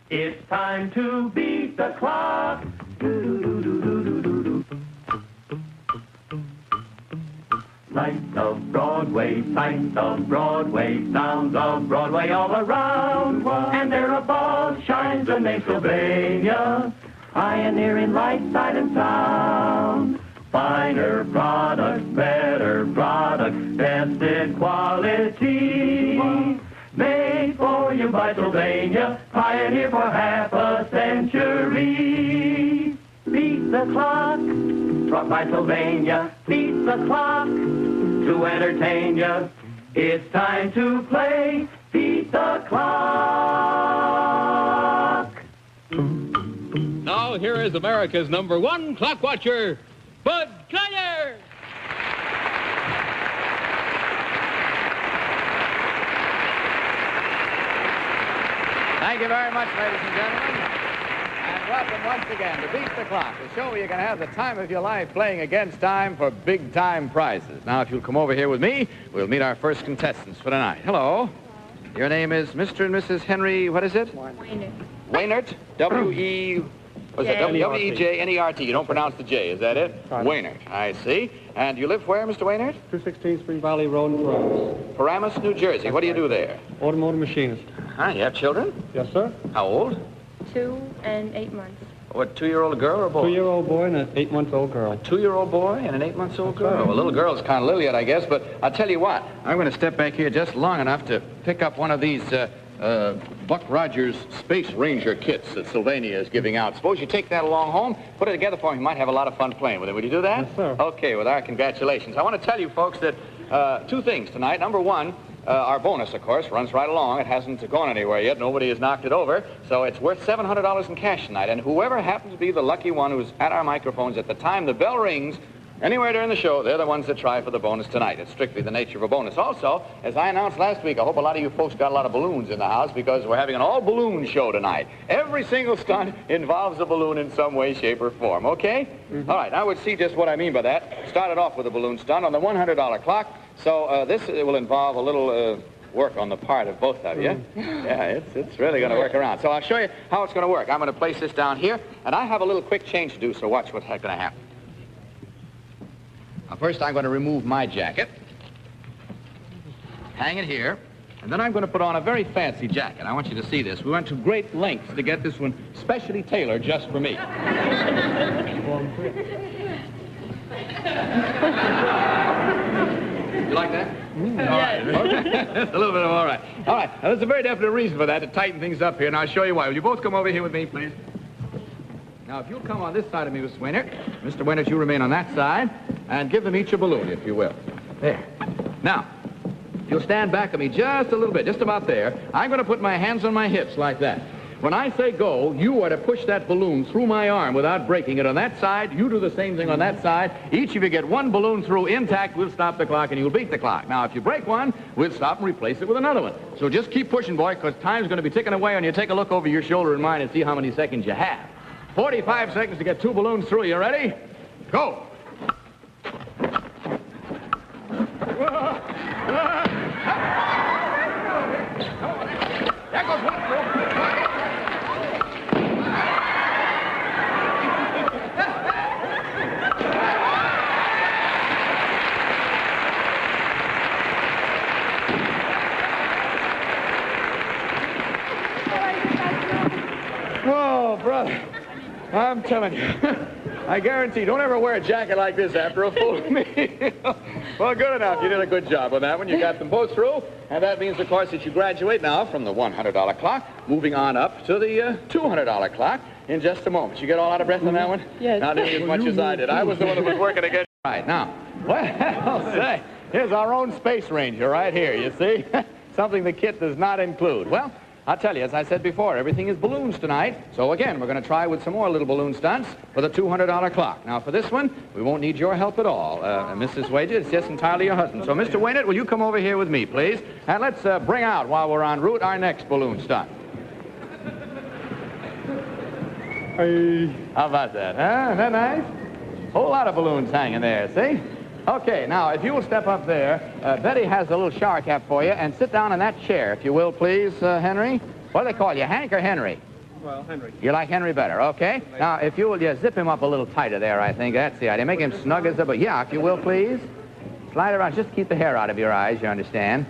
It's time to beat the clock. Lights of Broadway, sights of Broadway, sounds of Broadway all around. And there above shines the name Sylvania, pioneering light, sight, and sound. Finer products, better products, tested quality. Made for you by Sylvania, pioneer for half a century. Beat the clock, brought by Sylvania. Beat the clock to entertain you. It's time to play Beat the Clock. Now here is America's #1 clock watcher, Bud Collyer. Thank you very much, ladies and gentlemen. And welcome once again to Beat the Clock, the show where you're going to have the time of your life playing against time for big-time prizes. Now, if you'll come over here with me, we'll meet our first contestants for tonight. Hello. Your name is Mr. and Mrs. Henry, what is it? Weiner. Weiner. W-E... Was it W-E-J-N-E-R-T? You don't pronounce the J, is that it? Right. Weiner, I see. And you live where, Mr. Weiner? 216 Spring Valley Road in Paramus. Paramus, New Jersey. What do you do there? Automotive machinist. Huh, you have children? Yes, sir. How old? 2 and 8 months. What, 2-year-old girl or boy? 2-year-old boy and an 8-month-old girl. A 2-year-old boy and an 8-month-old girl. right. Well, a little girl's kind of little yet, I guess, but I'll tell you what. I'm going to step back here just long enough to pick up one of these Buck Rogers Space Ranger kits that Sylvania is giving out. Suppose you take that along home, put it together for me. You might have a lot of fun playing with it. Would you do that? Yes, sir. Okay, with our congratulations. I want to tell you, folks, that 2 things tonight. Number 1, our bonus, of course, runs right along. It hasn't gone anywhere yet. Nobody has knocked it over. So it's worth $700 in cash tonight. And whoever happens to be the lucky one who's at our microphones at the time the bell rings, anywhere during the show, they're the ones that try for the bonus tonight. It's strictly the nature of a bonus. Also, as I announced last week, I hope a lot of you folks got a lot of balloons in the house because we're having an all-balloon show tonight. Every single stunt involves a balloon in some way, shape, or form, okay? Mm-hmm. All right, I would see just what I mean by that. Started off with a balloon stunt on the $100 clock. So this will involve a little work on the part of both of you. Yeah, it's really going to work around. So I'll show you how it's going to work. I'm going to place this down here, and I have a little quick change to do, so watch what's going to happen. Now, first, I'm going to remove my jacket, hang it here, and then I'm going to put on a very fancy jacket. I want you to see this. We went to great lengths to get this one specially tailored just for me. You like that? All right. Okay. That's a little bit of all right. All right. Now, there's a very definite reason for that, to tighten things up here, and I'll show you why. Will you both come over here with me, please? Now, if you'll come on this side of me, Mr. Weiner. Mr. Weiner, you remain on that side, and give them each a balloon, if you will. There. Now, if you'll stand back of me just a little bit, just about there, I'm going to put my hands on my hips like that. When I say go, you are to push that balloon through my arm without breaking it on that side. You do the same thing on that side. Each of you get one balloon through intact. We'll stop the clock, and you'll beat the clock. Now, if you break one, we'll stop and replace it with another one. So just keep pushing, boy, because time's going to be ticking away, and you take a look over your shoulder and mine and see how many seconds you have. 45 seconds to get 2 balloons through. You ready? Go. There goes one. Oh, brother. I'm telling you, I guarantee, don't ever wear a jacket like this after a full meal. Well, good enough. You did a good job on that one. You got them both through, and that means, of course, that you graduate now from the $100 clock, moving on up to the $200 clock in just a moment. You get all out of breath on that one? Yes. Not nearly as much as I did. I was the one that was working against. Right, now, well, say, here's our own Space Ranger right here, you see? Something the kit does not include. Well, I'll tell you, as I said before, everything is balloons tonight. So again, we're going to try with some more little balloon stunts for the $200 clock. Now, for this one, we won't need your help at all. Mrs. Wager, it's just entirely your husband. So, Mr. Weiner, will you come over here with me, please? And let's bring out, while we're en route, our next balloon stunt. Hey. How about that, huh? Isn't that nice? Whole lot of balloons hanging there, see? Okay, now, if you will step up there, Betty has a little shower cap for you, and sit down in that chair, if you will, please, Henry. What do they call you, Hank or Henry? Well, Henry. You like Henry better, okay? Now, if you will just zip him up a little tighter there, I think. That's the idea. Make him snug as a... But yeah, if you will, please. Slide around. Just keep the hair out of your eyes, you understand?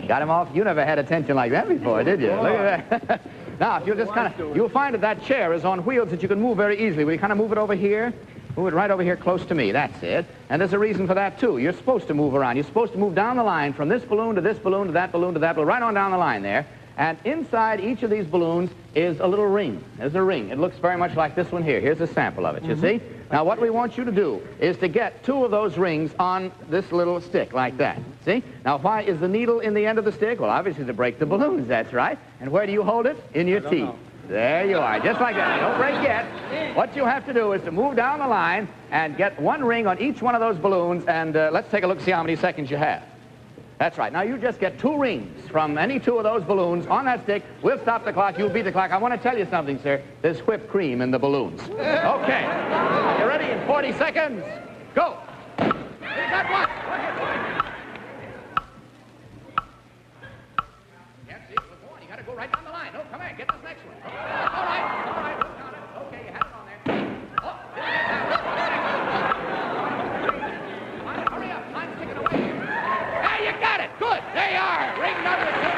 Got him off. You never had attention like that before, did you? Look at that. Now, if you'll just kind of... You'll find that that chair is on wheels that you can move very easily. Will you kind of move it over here? Move it right over here close to me. That's it. And there's a reason for that, too. You're supposed to move around. You're supposed to move down the line from this balloon to this balloon to that balloon to that balloon, right on down the line there. And inside each of these balloons is a little ring. There's a ring. It looks very much like this one here. Here's a sample of it, you see? Now, what we want you to do is to get 2 of those rings on this little stick like that. See? Now, why is the needle in the end of the stick? Well, obviously to break the balloons, that's right. And where do you hold it? In your teeth. There you are, just like that. Don't break yet. What you have to do is to move down the line and get 1 ring on each one of those balloons, and let's take a look, see how many seconds you have. That's right. Now, you just get 2 rings from any 2 of those balloons on that stick. We'll stop the clock. You'll beat the clock. I want to tell you something, sir. There's whipped cream in the balloons. Okay. You ready? In 40 seconds. Go. Here's that one. Go ahead. Can't see it. Go on. You got to go right down the line. No, come on. Get this next one. All right. All right. We'll count it. Okay, you had it on there. Oh, didn't get that one. Hurry up. Time's ticking away. You got it. Good. There you are. Ring number 2 is there.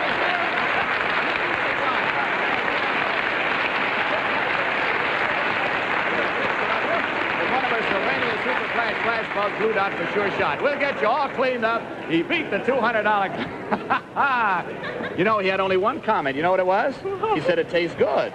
It's one of our Sylvania Super Flash Flash Bulb Blue Dot for sure shot. We'll get you all cleaned up. He beat the $200. You know, he had only one comment. You know what it was? He said it tastes good.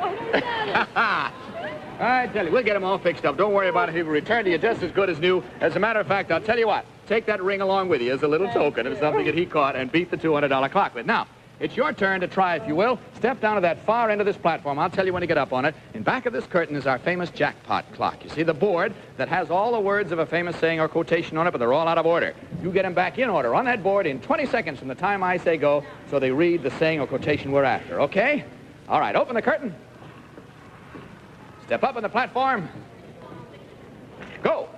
I tell you, we'll get him all fixed up. Don't worry about it. He will return to you just as good as new. As a matter of fact, I'll tell you what. Take that ring along with you as a little token of something that he caught and beat the $200 clock with. Now, it's your turn to try, if you will. Step down to that far end of this platform. I'll tell you when to get up on it. In back of this curtain is our famous Jackpot clock. You see the board that has all the words of a famous saying or quotation on it, but they're all out of order. You get them back in order on that board in 20 seconds from the time I say go, so they read the saying or quotation we're after, okay? All right, open the curtain. Step up on the platform. Go.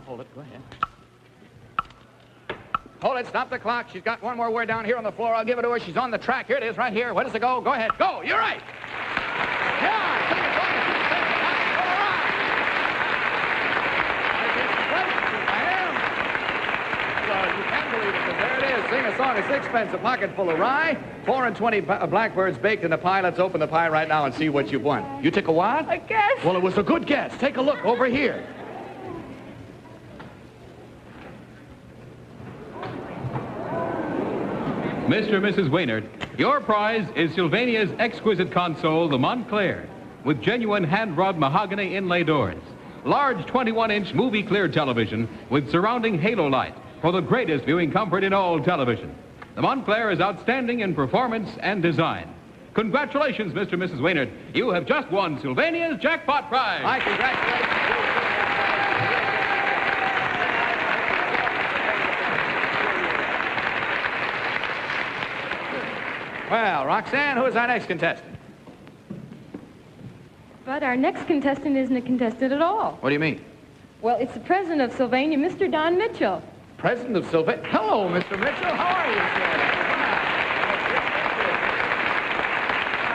Hold it. Go ahead. Hold it. Stop the clock. She's got one more word down here on the floor. I'll give it to her. She's on the track. Here it is right here. Where does it go? Go ahead. Go. You're right. Yeah. You can believe it, because there it is. Sing a song, a sixpence, a pocket full of rye, 4 and 20 blackbirds baked in a pie. Let's open the pie right now and see what you've won. You took a what? A guess. Well, it was a good guess. Take a look over here. Mr. and Mrs. Weiner, your prize is Sylvania's exquisite console, the Montclair, with genuine hand-rubbed mahogany inlay doors. Large 21-inch movie-clear television with surrounding halo light for the greatest viewing comfort in all television. The Montclair is outstanding in performance and design. Congratulations, Mr. and Mrs. Weiner. You have just won Sylvania's Jackpot prize. My congratulations. Well, Roxanne, who is our next contestant? But our next contestant isn't a contestant at all. What do you mean? Well, it's the president of Sylvania, Mr. Don Mitchell. President of Sylvania. Hello, Mr. Mitchell. How are you, sir?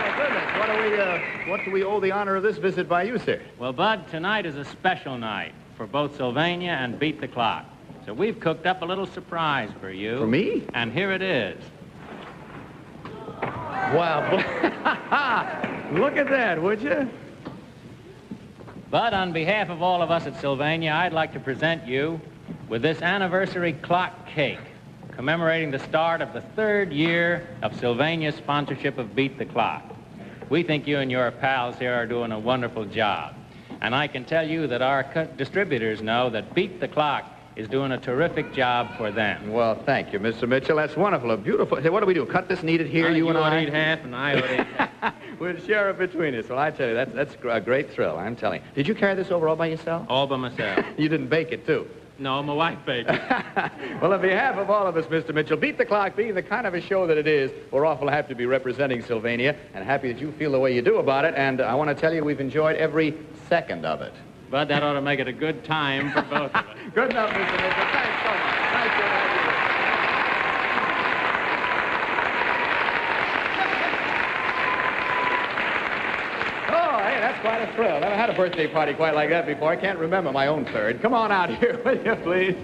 My goodness. What do we owe the honor of this visit by you, sir? Well, Bud, tonight is a special night for both Sylvania and Beat the Clock. So we've cooked up a little surprise for you. For me? And here it is. Wow. Look at that, would you? But on behalf of all of us at Sylvania, I'd like to present you with this anniversary clock cake, commemorating the start of the 3rd year of Sylvania's sponsorship of Beat the Clock. We think you and your pals here are doing a wonderful job. And I can tell you that our distributors know that Beat the Clock is doing a terrific job for them. Well, thank you, Mr. Mitchell. That's wonderful. A beautiful. Hey, what do we do? Cut this, knead it here, you and I? You would eat half, and I would eat half. We'll share it between us. Well, I tell you, that's a great thrill, I'm telling you. Did you carry this over all by yourself? All by myself. You didn't bake it, too? No, my wife baked. Well, on behalf of all of us, Mr. Mitchell, Beat the Clock being the kind of a show that it is, we're awful happy to be representing Sylvania and happy that you feel the way you do about it. And I want to tell you we've enjoyed every second of it. But that ought to make it a good time for both of us. Good enough, Mr. Mitchell. Thanks so much. Thank you. Oh, hey, that's quite a thrill. Never had a birthday party quite like that before. I can't remember my own third. Come on out here, will you, please?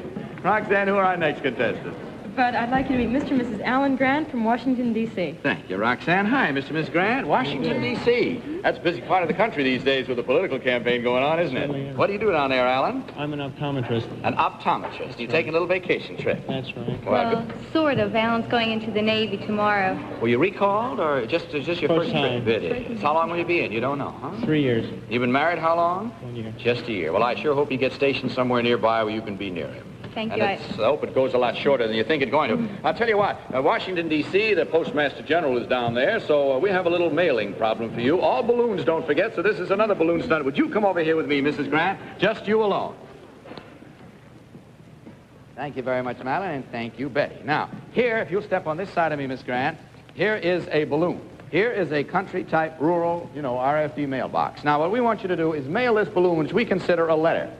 Roxanne, who are our next contestants? But I'd like you to meet Mr. and Mrs. Alan Grant from Washington, D.C. Thank you, Roxanne. Hi, Mr. and Miss Grant, Washington, D.C. That's a busy part of the country these days with the political campaign going on, isn't it? What do you do down there, Alan? I'm an optometrist. An optometrist. You taking a little vacation trip? That's right. Well, sort of. Alan's going into the Navy tomorrow. Were you recalled, or just your first time. trip? It is. How long will you be in? You don't know, huh? 3 years. You've been married how long? 1 year. Just a year. Well, I sure hope you get stationed somewhere nearby where you can be near him. Thank And you. I hope it goes a lot shorter than you think it's going to. I'll tell you what, Washington, D.C., the Postmaster General is down there, so we have a little mailing problem for you. All balloons, don't forget, so this is another balloon stunt. Would you come over here with me, Mrs. Grant? Just you alone. Thank you very much, Madeline, and thank you, Betty. Now, here, if you'll step on this side of me, Miss Grant, here is a balloon. Here is a country-type, rural, RFD mailbox. Now, what we want you to do is mail this balloon, which we consider a letter.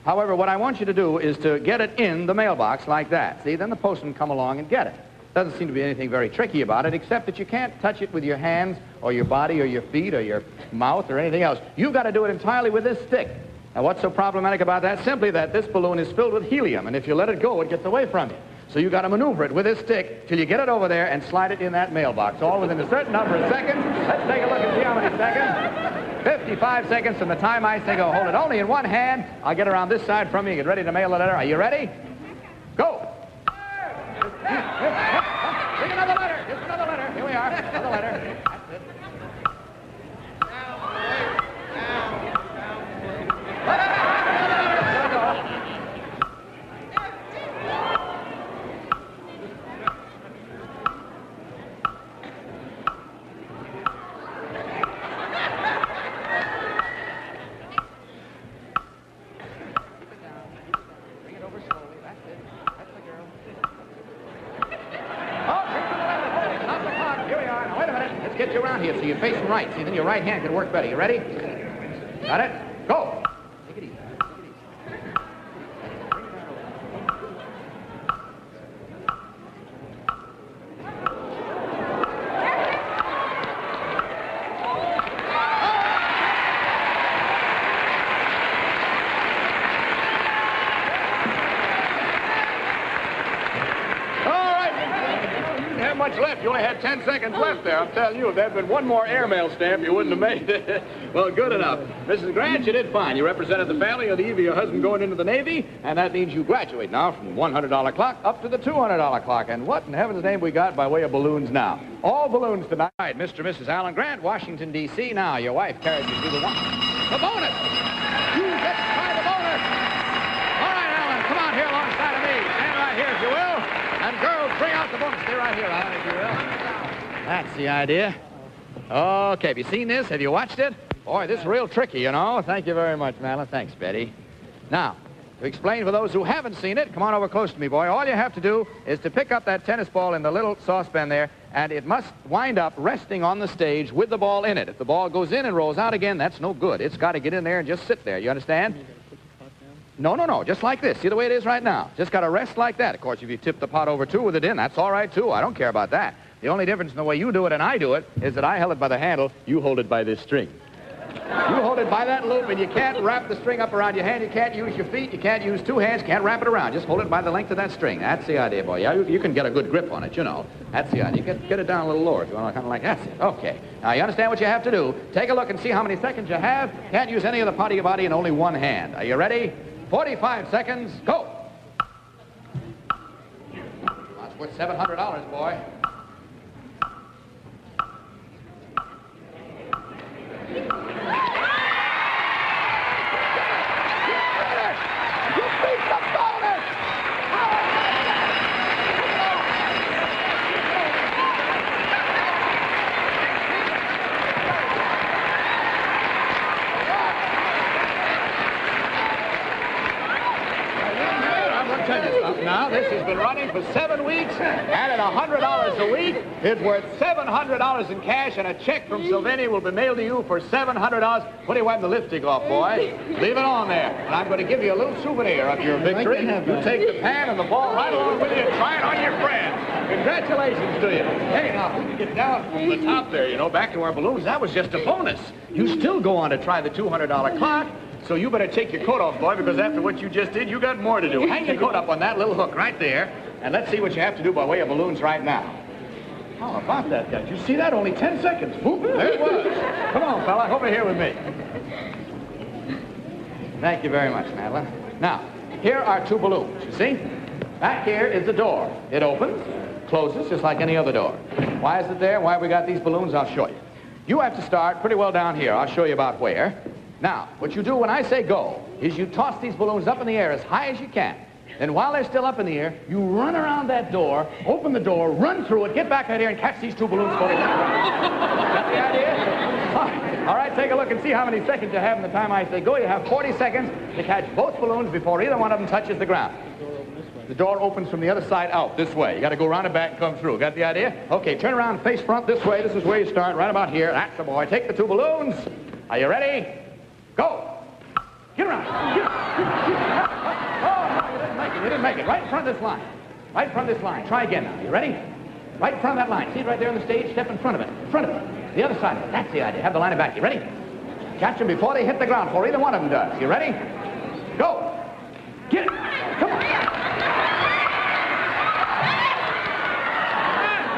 However, what I want you to do is to get it in the mailbox like that. See, then the postman come along and get it. Doesn't seem to be anything very tricky about it, except that you can't touch it with your hands or your body or your feet or your mouth or anything else. You've got to do it entirely with this stick. Now, what's so problematic about that? Simply that this balloon is filled with helium, and if you let it go, it gets away from you. So you've got to maneuver it with this stick till you get it over there and slide it in that mailbox, all within a certain number of seconds. Let's take a look and see how many seconds. 55 seconds from the time I say go. Hold it only in one hand. I'll get around this side from you. Get ready to mail the letter. Are you ready? Go. Bring another letter. Here's another letter. Here we are. Another letter. That's it. Get you around here so you're facing right. See, then your right hand can work better. You ready? Got it? Go! Take it easy. Much left. You only had 10 seconds left there. I'm telling you, if there had been one more airmail stamp, you wouldn't have made it. Well, good enough. Mrs. Grant, you did fine. You represented the family on the eve of your husband going into the Navy, and that means you graduate now from the $100 clock up to the $200 clock. And what in heaven's name we got by way of balloons now? All balloons tonight. Mr. and Mrs. Alan Grant, Washington, D.C. Now, your wife carried you through the bonus. You get to try the bonus. All right, Alan, come on here alongside of me. Stand right here, if you will. And girls, bring out the bonus. Stay right here, Alan, if you will. That's the idea. Okay, have you seen this? Have you watched it? Boy, this is real tricky, you know. Thank you very much, Madeline. Thanks, Betty. Now, to explain for those who haven't seen it, come on over close to me, boy. All you have to do is to pick up that tennis ball in the little saucepan there, and it must wind up resting on the stage with the ball in it. If the ball goes in and rolls out again, that's no good. It's got to get in there and just sit there. You understand? No. Just like this. See the way it is right now? Just got to rest like that. Of course, if you tip the pot over, too, with it in, that's all right, too. I don't care about that. The only difference in the way you do it and I do it is that I held it by the handle, you hold it by this string. You hold it by that loop, and you can't wrap the string up around your hand. You can't use your feet. You can't use two hands. You can't wrap it around. Just hold it by the length of that string. That's the idea, boy. Yeah, you can get a good grip on it, you know. That's the idea. Get it down a little lower if you want to kind of like, that's it. Okay. Now, you understand what you have to do. Take a look and see how many seconds you have. Can't use any of the part of your body in only one hand. Are you ready? 45 seconds. Go. That's worth $700, boy. This has been running for 7 weeks, and at $100 a week, it's worth $700 in cash, and a check from Sylvania will be mailed to you for $700. What are you wiping the lipstick off, boy? Leave it on there. And I'm going to give you a little souvenir of your victory. You take the pan and the ball right along with you and try it on your friend. Congratulations to you. Hey, now, we can get down from the top there, you know, back to our balloons. That was just a bonus. You still go on to try the $200 clock. So you better take your coat off, boy, because after what you just did, you got more to do. Hang your coat up on that little hook right there, and let's see what you have to do by way of balloons right now. How about that, guys? You see that? Only 10 seconds. Boom, there it was. Come on, fella, over here with me. Thank you very much, Madeline. Now, here are 2 balloons, you see? Back here is the door. It opens, closes, just like any other door. Why is it there? Why have we got these balloons? I'll show you. You have to start pretty well down here. I'll show you about where. Now, what you do when I say go is you toss these balloons up in the air as high as you can. Then while they're still up in the air, you run around that door, open the door, run through it, get back out here and catch these 2 balloons for the Got the idea? All right, take a look and see how many seconds you have in the time I say go. You have 40 seconds to catch both balloons before either one of them touches the ground. The door opens from the other side out, this way. You got to go around and back and come through. Got the idea? Okay, turn around, face front this way. This is where you start, right about here. That's the boy. Take the 2 balloons. Are you ready? Go! Get around! Get. Oh, no, you didn't make it. You didn't make it. Right in front of this line. Right in front of this line. Try again now. You ready? Right in front of that line. See it right there on the stage? Step in front of it. In front of it. The other side of it. That's the idea. Have the line back. You ready? Catch them before they hit the ground, before either one of them does. You ready? Go! Get it! Come on!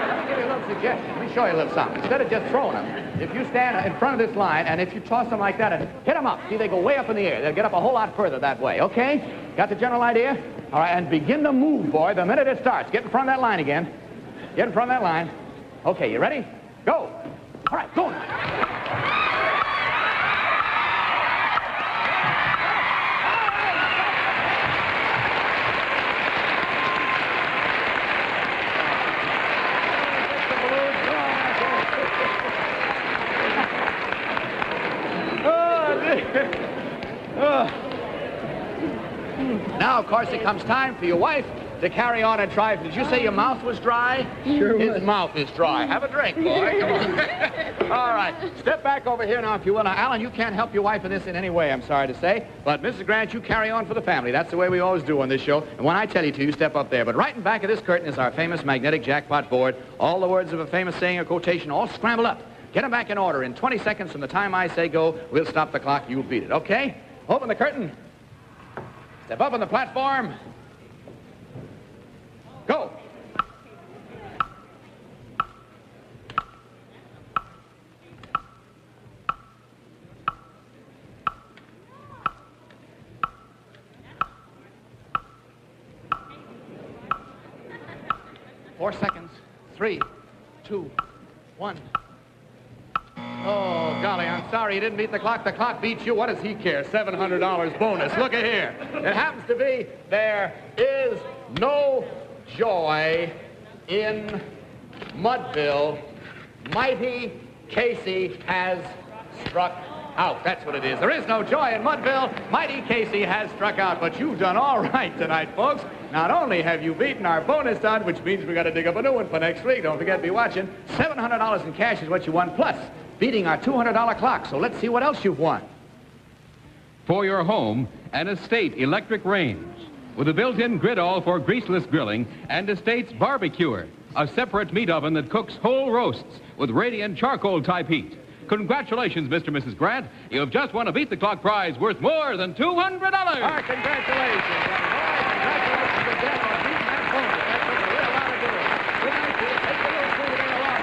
Let me give you a little suggestion. Let me show you a little something. Instead of just throwing them, if you stand in front of this line, and if you toss them like that and hit them up, see, they go way up in the air. They'll get up a whole lot further that way, okay? Got the general idea? All right, and begin to move, boy, the minute it starts. Get in front of that line again. Get in front of that line. Okay, you ready? Go. All right, go now. Now, of course, it comes time for your wife to carry on and try. Did you say your mouth was dry? Sure was. His mouth is dry. Have a drink, boy. Come on. All right. Step back over here now, if you will. Now, Alan, you can't help your wife in this in any way, I'm sorry to say. But, Mrs. Grant, you carry on for the family. That's the way we always do on this show. And when I tell you to, you step up there. But right in back of this curtain is our famous magnetic jackpot board. All the words of a famous saying or quotation all scrambled up. Get them back in order. In 20 seconds from the time I say go, we'll stop the clock. You'll beat it, okay? Open the curtain. Step up on the platform. Go. Four seconds. 3, 2, 1. Oh, golly, I'm sorry you didn't beat the clock. The clock beats you. What does he care? $700 bonus. Look at here. It happens to be there is no joy in Mudville. Mighty Casey has struck out. That's what it is. There is no joy in Mudville. Mighty Casey has struck out. But you've done all right tonight, folks. Not only have you beaten our bonus stunt, which means we got to dig up a new one for next week. Don't forget to be watching. $700 in cash is what you won, plus beating our $200 clock. So let's see what else you've won. For your home, an Estate electric range with a built-in griddle for greaseless grilling and Estate's barbecuer, a separate meat oven that cooks whole roasts with radiant charcoal-type heat. Congratulations, Mr. and Mrs. Grant. You've just won a Beat the Clock prize worth more than $200. Our congratulations. Congratulations to them on beating that bonus. That took a real lot of doing. Good night to you. Take the little food along.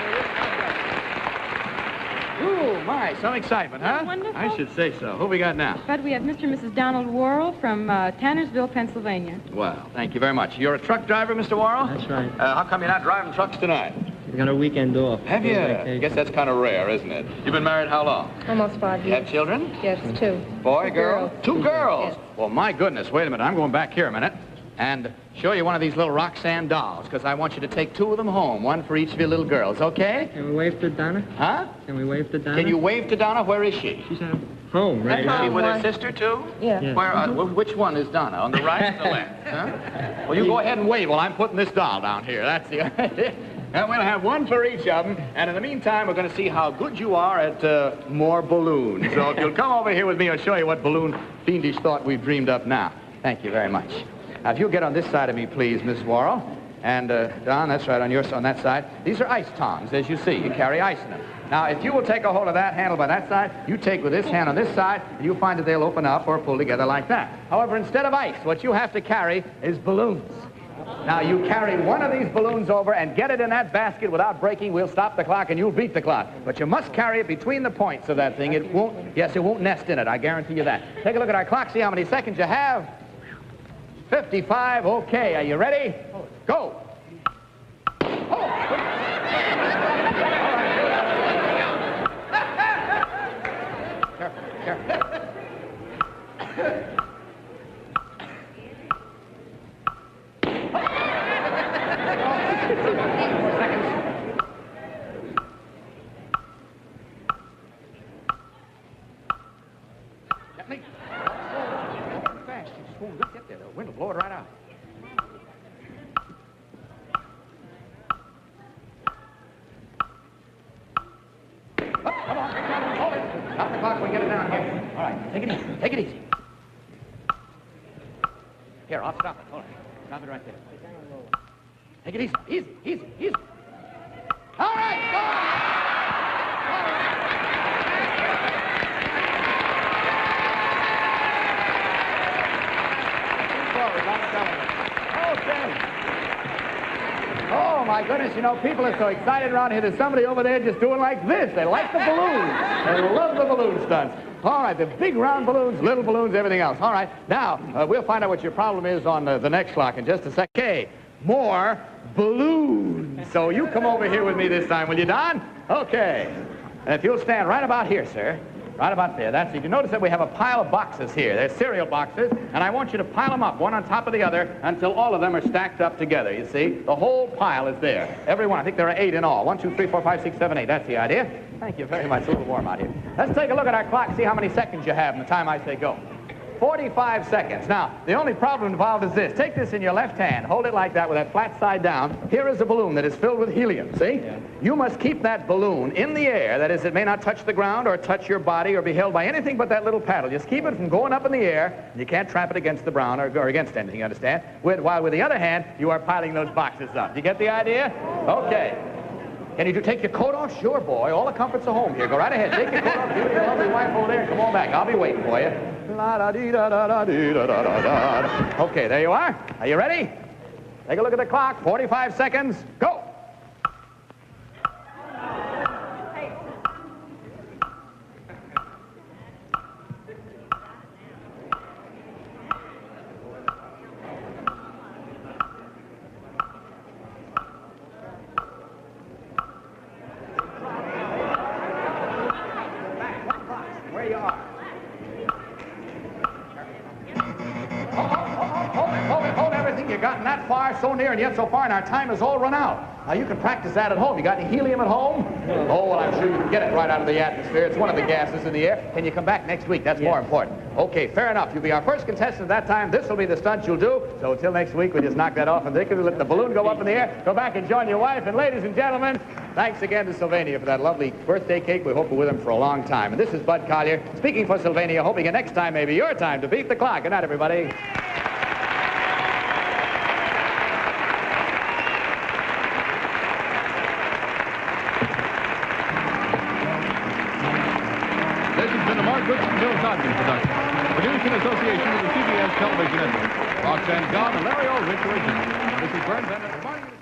Ooh, my, some excitement, huh? Wonderful. I should say so. Who we got now? But we have Mr. and Mrs. Donald Worrall from Tannersville, Pennsylvania. Well, thank you very much. You're a truck driver, Mr. Worrall? That's right. How come you're not driving trucks tonight? We got a weekend off. Have you? I guess that's kind of rare, isn't it? You've been married how long? Almost 5 You years. have children? Yes, 2. Boy, girl? girls. 2 girls? Yes. Well, my goodness, wait a minute. I'm going back here a minute. and show you one of these little Roxanne dolls, because I want you to take 2 of them home, one for each of your little girls, okay? Can we wave to Donna? Huh? Can we wave to Donna? Can you wave to Donna? Where is she? She's at home right Is now. she with her sister, too? Yeah. Where, which one is Donna? On the right or the left? Huh? Well, you go ahead and wave while I'm putting this doll down here. That's the idea. And we'll have one for each of them. And in the meantime, we're going to see how good you are at more balloons. So if you'll come over here with me, I'll show you what balloon fiendish thought we've dreamed up now. Thank you very much. Now, if you'll get on this side of me, please, Mrs. Worrall. And, Don, that's right, on that side. These are ice tongs, as you see. You carry ice in them. Now, if you will take a hold of that handle by that side, you take with this hand on this side, and you'll find that they'll open up or pull together like that. However, instead of ice, what you have to carry is balloons. Now, you carry one of these balloons over and get it in that basket without breaking. We'll stop the clock and you'll beat the clock. But you must carry it between the points of that thing. It won't nest in it. I guarantee you that. Take a look at our clock. See how many seconds you have. 55. Okay. Are you ready? Go. Careful. Fast. You just won't get there. The wind will blow it right out. Come on. Hold it. Stop the clock. We get it down here. All right. Take it easy. Take it easy. Here, I'll stop it. Hold it. Stop it right there. Take it easy. Easy. All right. Go! Okay. Oh, my goodness, you know, people are so excited around here. There's somebody over there just doing like this. They like the balloons. They love the balloon stunts. All right, the big round balloons, little balloons, everything else. All right, now, we'll find out what your problem is on the next clock in just a sec. Okay, more balloons. So you come over here with me this time, will you, Don? Okay. And if you'll stand right about here, sir. Right about there. That's it. You notice that we have a pile of boxes here. They're cereal boxes, and I want you to pile them up, one on top of the other, until all of them are stacked up together, you see? The whole pile is there. Every one. I think there are 8 in all. 1, 2, 3, 4, 5, 6, 7, 8. That's the idea. Thank you very much. It's a little warm out here. Let's take a look at our clock, see how many seconds you have in the time I say go. 45 seconds. Now, the only problem involved is this. Take this in your left hand. Hold it like that with that flat side down. Here is a balloon that is filled with helium, see? Yeah. You must keep that balloon in the air. That is, it may not touch the ground or touch your body or be held by anything but that little paddle. Just keep it from going up in the air, and you can't trap it against the ground or against anything, you understand? While with the other hand, you are piling those boxes up. Do you get the idea? Okay. Can you take your coat off? Sure, boy. All the comforts are home here. Go right ahead. Take your coat off. Give it to your lovely wife over there and come on back. I'll be waiting for you. Okay, there you are. Are you ready? Take a look at the clock. 45 seconds. Go. Where you are. Hold everything. You've gotten that far, so near, and yet so far, and our time has all run out. Now, you can practice that at home. You got any helium at home? Oh, well, I'm sure you can get it right out of the atmosphere. It's one of the gases in the air. Can you come back next week? That's more important. Okay, fair enough. You'll be our first contestant at that time. This will be the stunt you'll do. So until next week, we'll just knock that off and let the balloon go up in the air. Go back and join your wife. And ladies and gentlemen, thanks again to Sylvania for that lovely birthday cake. We hope we're with him for a long time. And this is Bud Collyer speaking for Sylvania, hoping that next time may be your time to beat the clock. Good night, everybody. Goodson-Todman production. Produced in association with the CBS Television Network. Roxanne Gone and Larry O. Rich original. This is Burns and